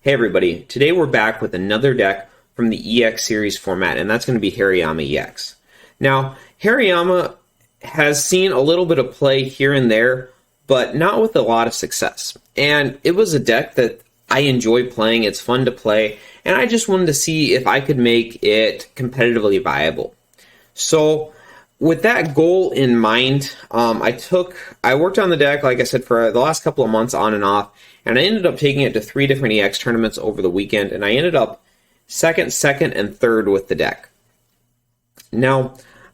Hey everybody, today we're back with another deck from the EX series format, and that's going to be Hariyama EX. Now, Hariyama has seen a little bit of play here and there, but not with a lot of success. And it was a deck that I enjoy playing, it's fun to play, and I just wanted to see if I could make it competitively viable. So, with that goal in mind, I worked on the deck, like I said, for the last couple of months on and off, and I ended up taking it to 3 different EX tournaments over the weekend, and I ended up second, and third with the deck. Now,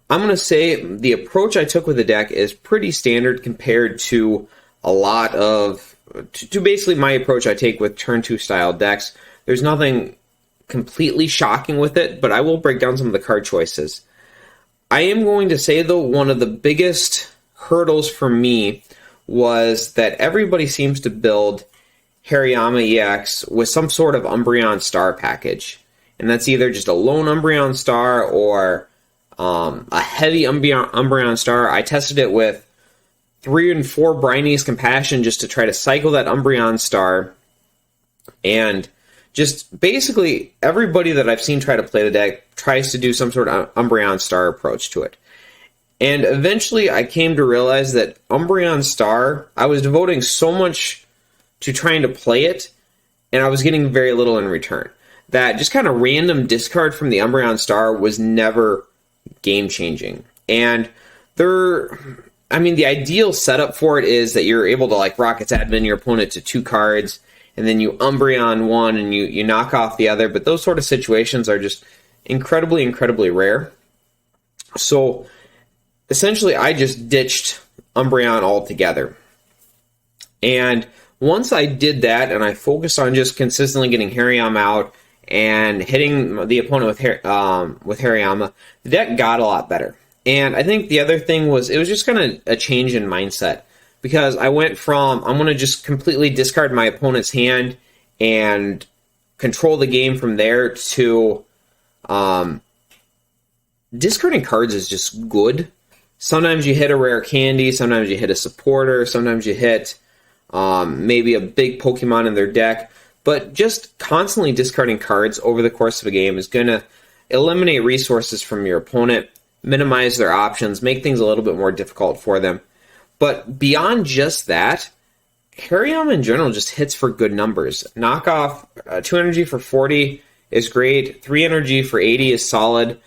I'm going to say the approach I took with the deck is pretty standard compared to to basically my approach I take with turn 2 style decks. There's nothing completely shocking with it, but I will break down some of the card choices. I am going to say, though, one of the biggest hurdles for me was that everybody seems to build Hariyama EX with some sort of Umbreon Star package. And that's either just a lone Umbreon Star or a heavy Umbreon Star. I tested it with 3 and 4 Briney's Compassion just to try to cycle that Umbreon Star. And just basically everybody that I've seen try to play the deck tries to do some sort of Umbreon Star approach to it. And eventually I came to realize that Umbreon Star, I was devoting so much to trying to play it, and I was getting very little in return. That just kind of random discard from the Umbreon Star was never game-changing. And the ideal setup for it is that you're able to like Rocket's Advent your opponent to 2 cards, and then you Umbreon one and you knock off the other, but those sort of situations are just incredibly, incredibly rare. So essentially I just ditched Umbreon altogether. And once I did that and I focused on just consistently getting Hariyama out and hitting the opponent with Hariyama, the deck got a lot better. And I think the other thing was it was just kind of a change in mindset. Because I went from, I'm going to just completely discard my opponent's hand and control the game from there to discarding cards is just good. Sometimes you hit a rare candy, sometimes you hit a supporter, sometimes you hit maybe a big Pokemon in their deck. But just constantly discarding cards over the course of a game is going to eliminate resources from your opponent, minimize their options, make things a little bit more difficult for them. But beyond just that, Hariyama in general just hits for good numbers. Knockoff, 2 energy for 40 is great. 3 energy for 80 is solid,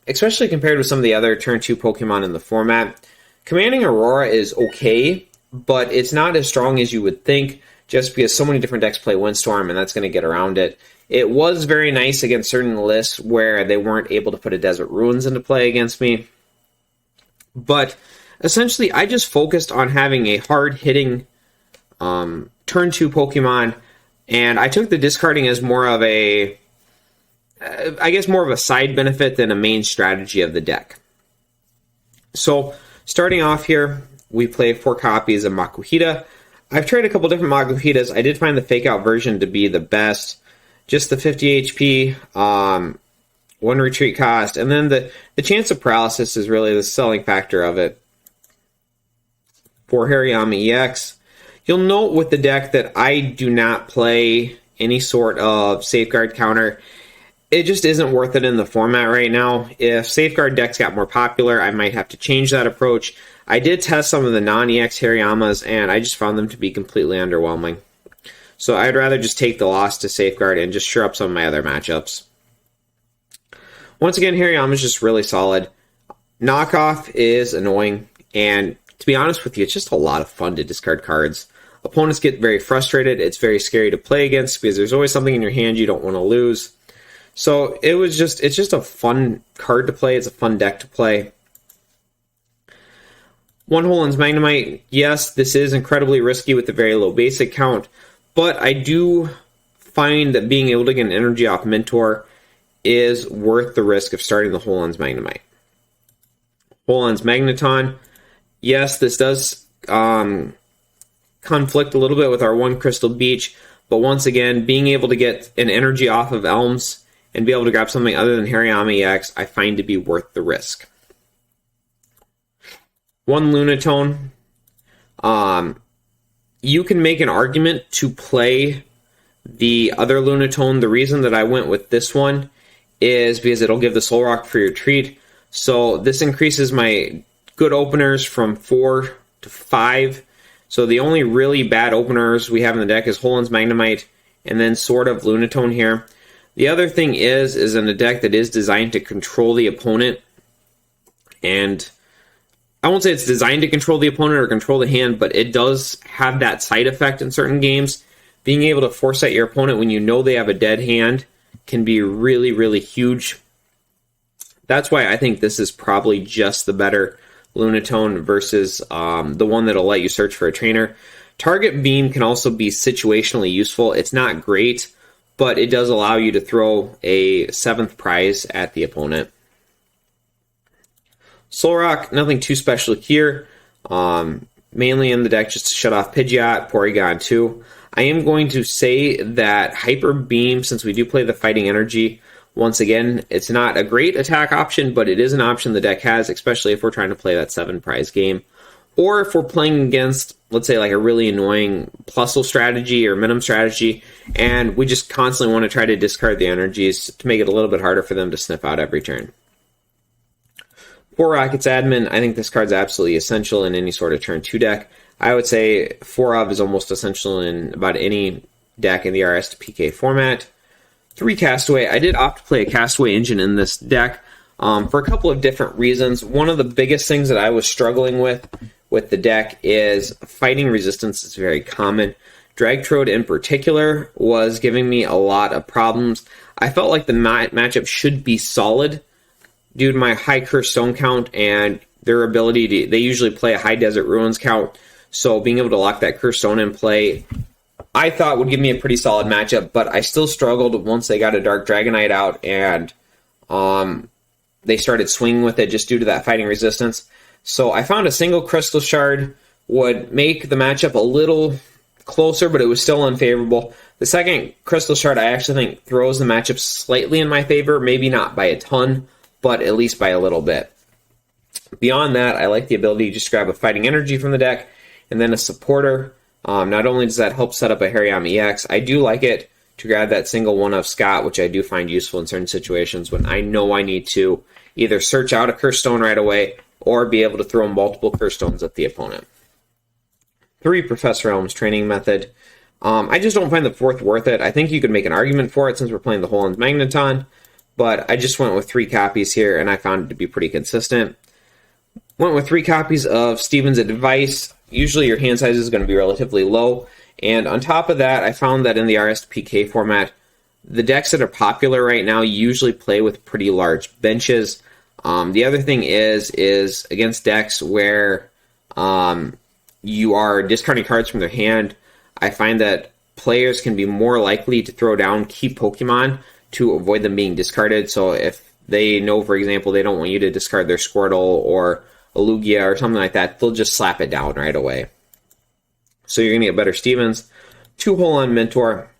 especially compared with some of the other turn 2 Pokemon in the format. Commanding Aurora is okay, but it's not as strong as you would think, just because so many different decks play Windstorm, and that's going to get around it. It was very nice against certain lists where they weren't able to put a Desert Ruins into play against me. But essentially, I just focused on having a hard-hitting turn 2 Pokemon, and I took the discarding as more of a side benefit than a main strategy of the deck. So, starting off here, we play 4 copies of Makuhita. I've tried a couple different Makuhitas. I did find the fake-out version to be the best. Just the 50 HP, 1 retreat cost, and then the chance of paralysis is really the selling factor of it. For Hariyama EX, you'll note with the deck that I do not play any sort of safeguard counter. It just isn't worth it in the format right now. If safeguard decks got more popular, I might have to change that approach. I did test some of the non-EX Hariyamas, and I just found them to be completely underwhelming. So I'd rather just take the loss to safeguard and just shore up some of my other matchups. Once again, Hariyama is just really solid. Knockoff is annoying, and to be honest with you, it's just a lot of fun to discard cards. Opponents get very frustrated. It's very scary to play against because there's always something in your hand you don't want to lose. So it's just a fun card to play. It's a fun deck to play. One Holen's Magnemite, yes, this is incredibly risky with the very low basic count, but I do find that being able to get an energy off Mentor is worth the risk of starting the Holen's Magnemite. Holen's Magneton, yes, this does conflict a little bit with our 1 Crystal Beach, but once again, being able to get an energy off of Elms and be able to grab something other than Hariyama EX, I find to be worth the risk. 1 Lunatone, you can make an argument to play The other Lunatone, the reason that I went with this one is because it'll give the Soul Rock for your treat. So this increases my good openers from 4 to 5. So the only really bad openers we have in the deck is Holin's Magnemite and then Sword of Lunatone here. The other thing is in a deck that is designed to control the opponent, and I won't say it's designed to control the opponent or control the hand, but it does have that side effect in certain games. Being able to force out your opponent when you know they have a dead hand can be really, really huge. That's why I think this is probably just the better Lunatone versus the one that'll let you search for a trainer. Target Beam can also be situationally useful. It's not great, but it does allow you to throw a 7th prize at the opponent. Soul Rock, nothing too special here. Mainly in the deck just to shut off Pidgeot, Porygon 2. I am going to say that Hyper Beam, since we do play the Fighting Energy, once again, it's not a great attack option, but it is an option the deck has, especially if we're trying to play that 7 prize game. Or if we're playing against, let's say, like a really annoying Plusle strategy or Minim strategy, and we just constantly want to try to discard the energies to make it a little bit harder for them to sniff out every turn. For Rocket's Admin, I think this card's absolutely essential in any sort of turn 2 deck. I would say 4 of is almost essential in about any deck in the RS to PK format. 3 Castaway. I did opt to play a Castaway engine in this deck for a couple of different reasons. One of the biggest things that I was struggling with the deck is fighting resistance is very common. Dragtrode in particular was giving me a lot of problems. I felt like the matchup should be solid due to my high Cursed Stone count and their ability to, they usually play a high Desert Ruins count, so being able to lock that Cursed Stone in play, I thought would give me a pretty solid matchup, but I still struggled once they got a Dark Dragonite out and they started swinging with it just due to that fighting resistance. So I found a single Crystal Shard would make the matchup a little closer, but it was still unfavorable. The second Crystal Shard I actually think throws the matchup slightly in my favor, maybe not by a ton, but at least by a little bit. Beyond that, I like the ability to just grab a Fighting Energy from the deck and then a Supporter. Not only does that help set up a Hariyama EX, I do like it to grab that single one of Scott, which I do find useful in certain situations when I know I need to either search out a Cursed Stone right away or be able to throw multiple Cursed Stones at the opponent. 3 Professor Elm's Training Method. I just don't find the 4th worth it. I think you could make an argument for it since we're playing the Holin's Magneton, but I just went with 3 copies here and I found it to be pretty consistent. Went with 3 copies of Steven's Advice. Usually your hand size is going to be relatively low, and on top of that, I found that in the RS to PK format, the decks that are popular right now usually play with pretty large benches. The other thing is against decks where you are discarding cards from their hand, I find that players can be more likely to throw down key Pokemon to avoid them being discarded. So if they know, for example, they don't want you to discard their Squirtle or a Lugia or something like that, they'll just slap it down right away. So you're going to get better Stevens. 2 Hole-On Mentor.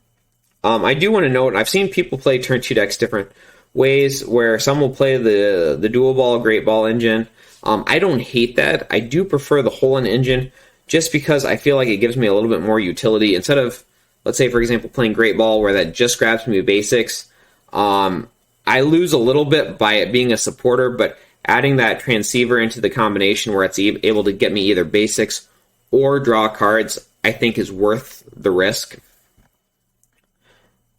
I do want to note, I've seen people play turn 2 decks different ways, where some will play the Dual Ball, Great Ball engine. I don't hate that. I do prefer the Hole-On engine just because I feel like it gives me a little bit more utility. Instead of, let's say, for example, playing Great Ball where that just grabs me basics, I lose a little bit by it being a supporter, but adding that Transceiver into the combination where it's able to get me either basics or draw cards, I think is worth the risk.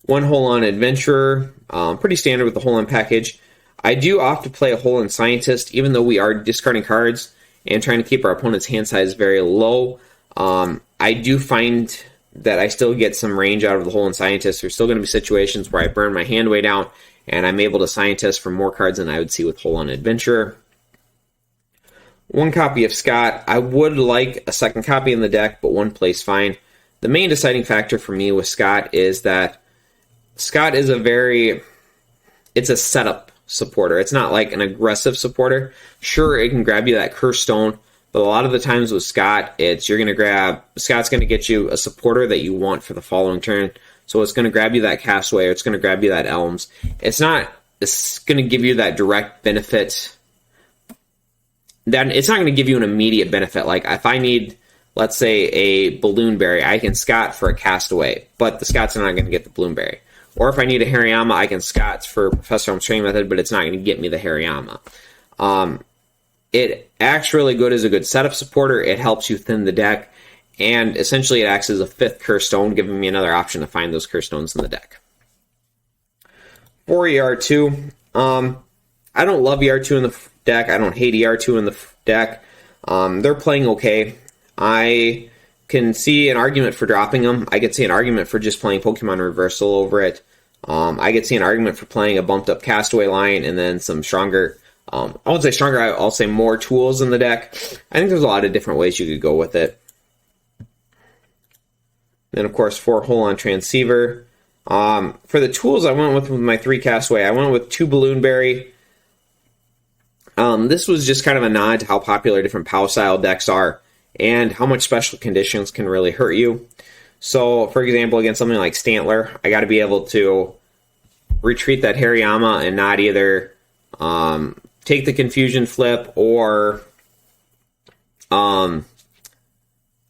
1 Hole-On Adventurer, pretty standard with the Hole-On package. I do opt to play a Hole-On Scientist, even though we are discarding cards and trying to keep our opponent's hand size very low. I do find that I still get some range out of the Hole-On Scientist. There's still going to be situations where I burn my hand way down, and I'm able to Scientist for more cards than I would see with Hole-On Adventurer. 1 copy of Scott. I would like a second copy in the deck, but 1 plays fine. The main deciding factor for me with Scott is that Scott is it's a setup supporter. It's not like an aggressive supporter. Sure, it can grab you that Cursed Stone, but a lot of the times with Scott, Scott's going to get you a supporter that you want for the following turn. So it's going to grab you that Castaway, or it's going to grab you that Elms. It's going to give you that direct benefit. It's not going to give you an immediate benefit. Like if I need let's say, a Balloonberry, I can Scott for a Castaway, but the Scots are not going to get the Balloonberry. Or if I need a Hariyama, I can Scots for Professor Elm's Training Method, but it's not going to get me the Hariyama. It acts really good as a good setup supporter. It helps you thin the deck, and essentially it acts as a 5th Curse Stone, giving me another option to find those Curse Stones in the deck. For ER2, I don't love ER2 in the deck. I don't hate ER2 in the deck. They're playing okay. I can see an argument for dropping them. I could see an argument for just playing Pokemon Reversal over it. I could see an argument for playing a bumped up Castaway line and then some stronger, I won't say stronger, I'll say more tools in the deck. I think there's a lot of different ways you could go with it. Then, of course, 4 Hold-On Transceiver. For the tools, I went with my 3 Castaway. I went with 2 Balloonberry. This was just kind of a nod to how popular different POW-style decks are and how much special conditions can really hurt you. So, for example, against something like Stantler, I got to be able to retreat that Hariyama and not either take the Confusion Flip or I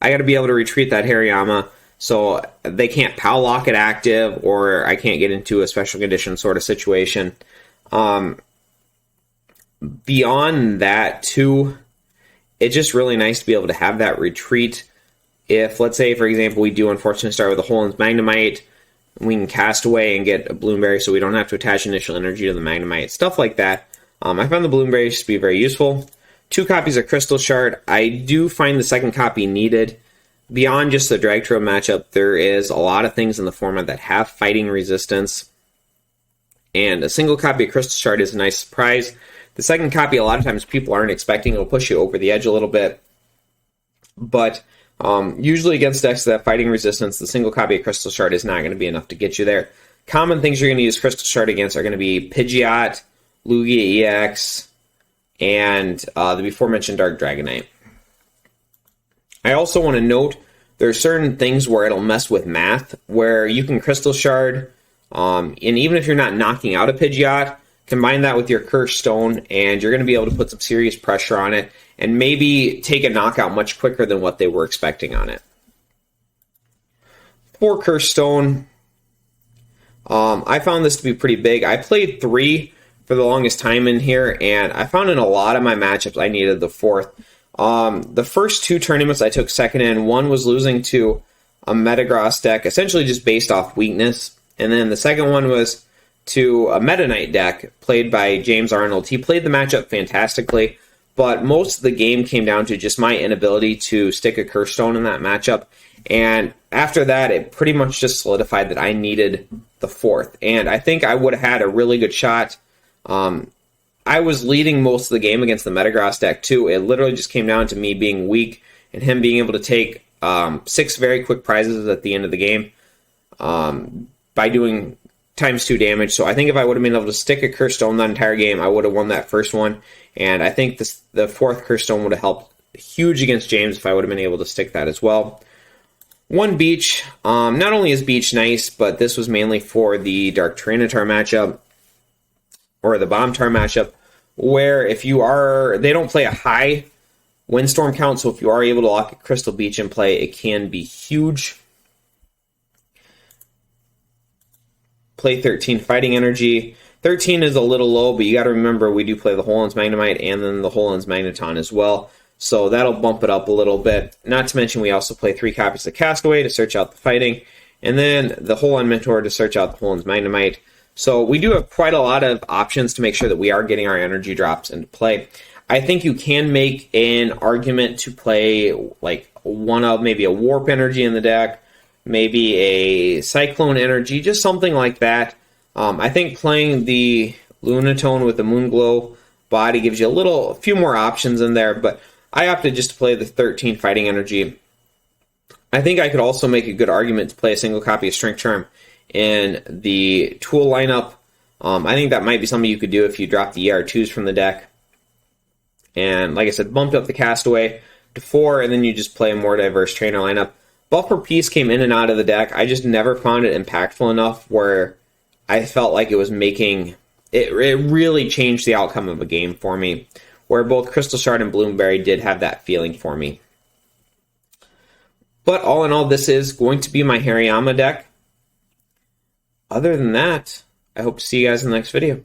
got to be able to retreat that Hariyama so they can't POW lock it active, or I can't get into a special condition sort of situation. Beyond that, too, it's just really nice to be able to have that retreat. If, let's say, for example, we do unfortunately start with a Hold-On Magnemite, we can Castaway and get a Balloonberry so we don't have to attach initial energy to the Magnemite, stuff like that. I found the Balloonberry to be very useful. 2 copies of Crystal Shard. I do find the second copy needed. Beyond just the Drag Trail matchup, there is a lot of things in the format that have fighting resistance, and a single copy of Crystal Shard is a nice surprise. The second copy, a lot of times people aren't expecting. It'll push you over the edge a little bit. But usually against decks that have fighting resistance, the single copy of Crystal Shard is not going to be enough to get you there. Common things you're going to use Crystal Shard against are going to be Pidgeot, Lugia EX, and the before-mentioned Dark Dragonite. I also want to note there are certain things where it'll mess with math, where you can Crystal Shard, and even if you're not knocking out a Pidgeot, combine that with your Curse Stone, and you're going to be able to put some serious pressure on it, and maybe take a knockout much quicker than what they were expecting on it. For Curse Stone, I found this to be pretty big. I played 3 for the longest time in here, and I found in a lot of my matchups I needed the 4th. The first 2 tournaments I took second in, one was losing to a Metagross deck, essentially just based off weakness, and then the second one was to a Meta Knight deck played by James Arnold. He played the matchup fantastically, but most of the game came down to just my inability to stick a Curse Stone in that matchup. And after that, it pretty much just solidified that I needed the 4th. And I think I would have had a really good shot. I was leading most of the game against the Metagross deck too. It literally just came down to me being weak and him being able to take 6 very quick prizes at the end of the game by doing ×2 damage. So I think if I would have been able to stick a Curse Stone that entire game, I would have won that first one. And I think the 4th Curse Stone would have helped huge against James if I would have been able to stick that as well. 1 Beach. Not only is Beach nice, but this was mainly for the Dark Tyranitar matchup, or the Bombtar matchup, where if you are, they don't play a high windstorm count, so if you are able to lock a Crystal Beach in play, it can be huge. Play 13 Fighting Energy. 13 is a little low, but you got to remember we do play the Hold-On's Magnemite and then the Hold-On's Magneton as well, so that'll bump it up a little bit. Not to mention we also play 3 copies of Castaway to search out the Fighting, and then the Hold-On Mentor to search out the Hold-On's Magnemite. So we do have quite a lot of options to make sure that we are getting our energy drops into play. I think you can make an argument to play like one of maybe a Warp Energy in the deck, maybe a Cyclone Energy, just something like that. I think playing the Lunatone with the Moonglow body gives you a few more options in there, but I opted just to play the 13 Fighting Energy. I think I could also make a good argument to play a single copy of Strength Charm in the tool lineup. I think that might be something you could do if you drop the ER2s from the deck. And like I said, bumped up the Castaway to 4, and then you just play a more diverse trainer lineup. Buffer Piece came in and out of the deck. I just never found it impactful enough where I felt like it was making... It really changed the outcome of a game for me, where both Crystal Shard and Bloomberry did have that feeling for me. But all in all, this is going to be my Hariyama deck. Other than that, I hope to see you guys in the next video.